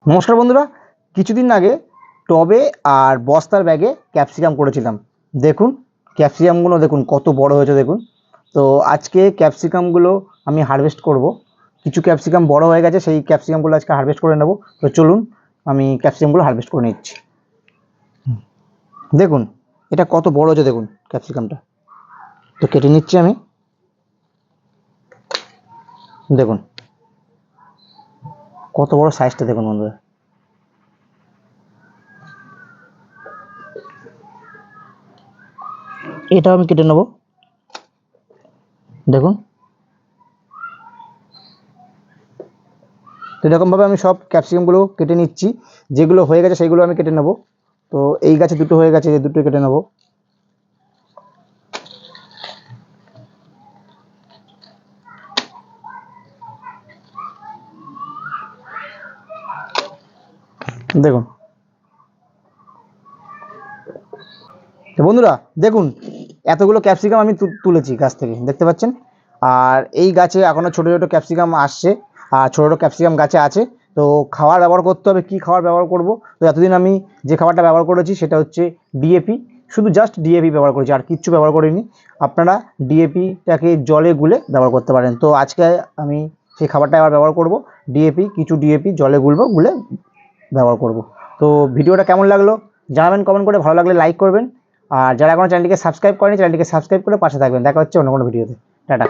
নমস্কার বন্ধুরা, কিছুদিন আগে টবে আর বস্তার ব্যাগে ক্যাপসিকাম করেছিলাম। দেখুন ক্যাপসিকামগুলো দেখুন কত বড় হয়েছে দেখুন। তো আজকে ক্যাপসিকামগুলো আমি হারভেস্ট করব। কিছু ক্যাপসিকাম বড় হয়ে গেছে, সেই ক্যাপসিকামগুলো আজকে হারভেস্ট করে নেব। তো চলুন আমি ক্যাপসিকামগুলো হারভেস্ট করে নিচ্ছি। দেখুন এটা কত বড় হয়েছে দেখুন ক্যাপসিকামটা। তো কেটে নিচ্ছি আমি। দেখুন কত বড় সাইজটা দেখুন বন্ধুরা। এটাও আমি কেটে নেব। দেখুন তো এরকমভাবে আমি সব ক্যাপসিকামগুলো কেটে নিচ্ছি। যেগুলো হয়ে গেছে সেইগুলো আমি কেটে নেব। তো এই গাছে দুটো হয়ে গেছে, এই দুটো কেটে নেব। দেখুন তো বন্ধুরা দেখুন এতগুলো ক্যাপসিকাম আমি তুলেছি গাছ থেকে, দেখতে পাচ্ছেন। আর এই গাছে এখনও ছোটো ছোটো ক্যাপসিকাম আসছে, আর ছোটো ছোটো ক্যাপসিকাম গাছে আছে। তো খাবার ব্যবহার করতে হবে, কি খাবার ব্যবহার করব? তো এতদিন আমি যে খাবারটা ব্যবহার করেছি সেটা হচ্ছে ডিএপি। শুধু জাস্ট ডিএপি ব্যবহার করেছি, আর কিচ্ছু ব্যবহার করিনি। আপনারা ডিএপিটাকে জলে গুলে ব্যবহার করতে পারেন। তো আজকে আমি সেই খাবারটা আবার ব্যবহার করব। ডিএপি, কিছু ডিএপি জলে গুলে ব্যবহার করব। তো ভিডিওটা কেমন লাগলো জানাবেন কমেন্ট করে, ভালো লাগলে লাইক করবেন। আর যারা এখনো চ্যানেলটিকে সাবস্ক্রাইব করেনি চ্যানেলটিকে সাবস্ক্রাইব করে পাশে থাকবেন। দেখা হচ্ছে অন্য কোনো ভিডিওতে। টাটা।